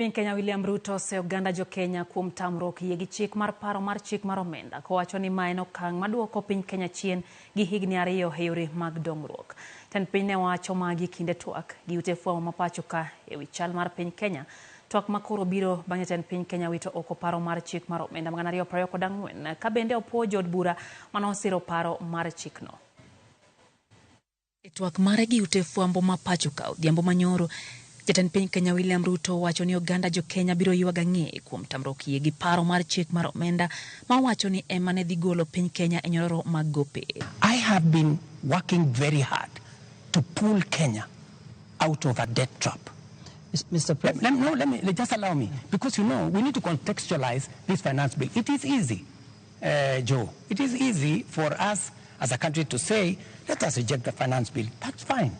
Piny Kenya William Ruto Oganda jo Kenya kuom tamruok yie gi chik mar paro mar chik mar omenda kowacho ni ma en okang' maduoko piny Kenya chien gi higni 2 e yore mag dongruok. Ten piny ne wacho magi kinde twak gi ute fwambo ma pacho ka ewi chal mar piny Kenya. Twak makoro biro bang'e ten piny Kenya wito oko paro mar chik mar omenda 224 ka bende opuo jod bura manosiro paro mar chikno. E twak mare gi ute fwambo ma pacho ka odhiambo manyoro, Jatend piny Kenya William Ruto wacho ni oganda jo Kenya biro yuaga ng'e kuom tamruok yie gi paro mar chik mar omenda ma wacho ni ema ne dhi golo piny Kenya e nyororo mag gope. I have been working very hard to pull Kenya out of a debt trap. Mr. President. Let me just allow me, because you know we need to contextualize this finance bill. It is easy, Joe. It is easy for us as a country to say, let us reject the finance bill. That's fine.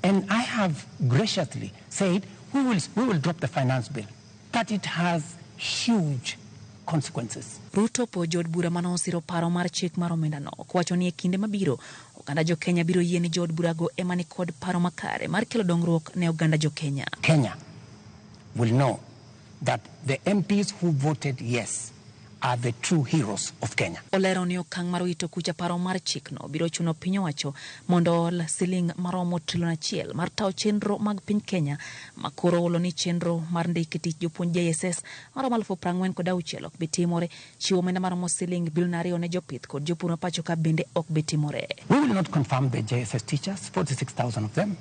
And I have graciously said, we will drop the finance bill. But it has huge consequences. Ruto po jod bura manosiro paro mar chik mar omenda no kwacho ni e kinde mabiro oganda jo Kenya biro yie ni jod bura go ema ni kod paro makare mar kelo dongruok ne oganda jo Kenya. Kenya will know that the MPs who voted yes are the true heroes of Kenya. Olero ni okang' mar wito kucha paro mar chik no biro chuno piny owacho mondo ol siling maromo $1 trillion mar tao chenro mag piny Kenya makoro olo ni chenro mar ndiko tich jopuonj JSS maromo 46,000 ok bitimore, chiwo omenda maromo siling $2 billion ne jopith kod jopur mapacho ka bende ok bitimore. We will not confirm the JSS teachers, 46,000 of them.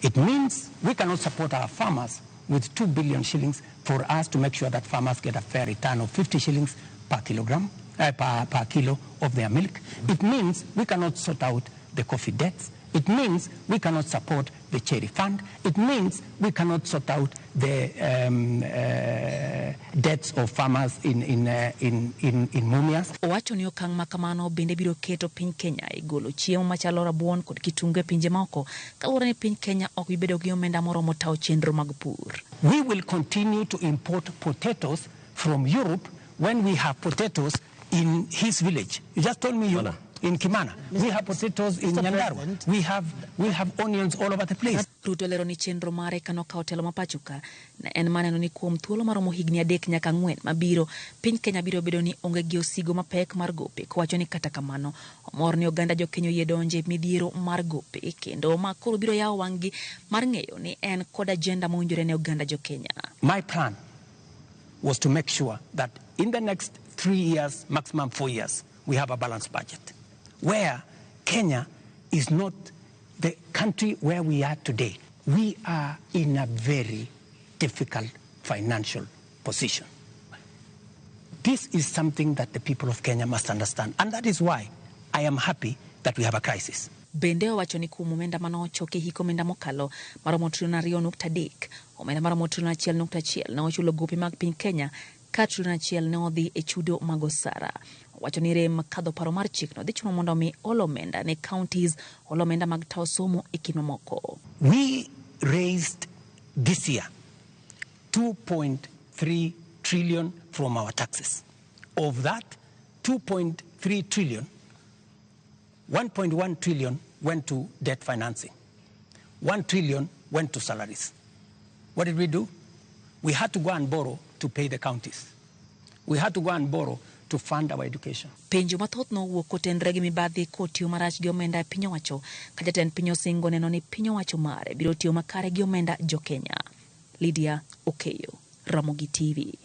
It means we cannot support our farmers with 2 billion shillings for us to make sure that farmers get a fair return of 50 shillings per kilogram, per kilo of their milk. It means we cannot sort out the coffee debts. It means we cannot support the cherry fund. It means we cannot sort out the debts of farmers in Mumias. Owacho ni okang' makamano bende biro keto piny Kenya e golo chiemo machalo rabuon kod kitungu e pinje moko kaluwore ni piny Kenya ok bibedo gi omenda moromo tawo chenro mag pur. We will continue to import potatoes from Europe when we have potatoes in his village. You just told me you in Kimana. We have potatoes in Nyandarua. We have onions all over the place. Ruto lero ni chenro mare kano ka hotelo mapachuka na en maneno ni kuom thuolo maromo higni 3 nyaka 4 mabiro piny Kenya biro bedo ni onge gi osigo mapek mar gope kowacho ni kata kamano omor ni oganda jo Kenya yie donje midhiero mar gope kendo makoro biro yawo wang'gi mar ng'eyo ni en kod agenda mowinjore ne oganda jo Kenya. My plan was to make sure that in the next 3 years, maximum 4 years, we have a balanced budget where Kenya is not the country where we are today. We are in a very difficult financial position. This is something that the people of Kenya must understand, and that is why I am happy that we have a crisis. Bende owacho ni kuom omenda manochoke hiko omenda mokalo maromo $2.3 trillion, omenda maromo $1.1 trillion na ochulo gope mag piny Kenya ka $1 trillion ne odhi e chudo mag osara. Wacho ni rem kadho paro mar chik no dhi chuno mondo mi olo omenda ne counties, olo omenda mag tawo somo e kind mamoko. We raised this year 2.3 trillion from our taxes. Of that 2.3 trillion, 1.1 trillion went to debt financing. 1 trillion went to salaries. What did we do? We had to go and borrow to pay the counties. We had to go and borrow to fund our education. Penjo mathoth no wuok kotenre gi mibadhi kotiyo marach gi omenda e piny owacho ka jatend piny osingo neno ni piny owacho mare biro tiyo makare gi omenda jo Kenya. Lydia Okeyo, Ramogi TV.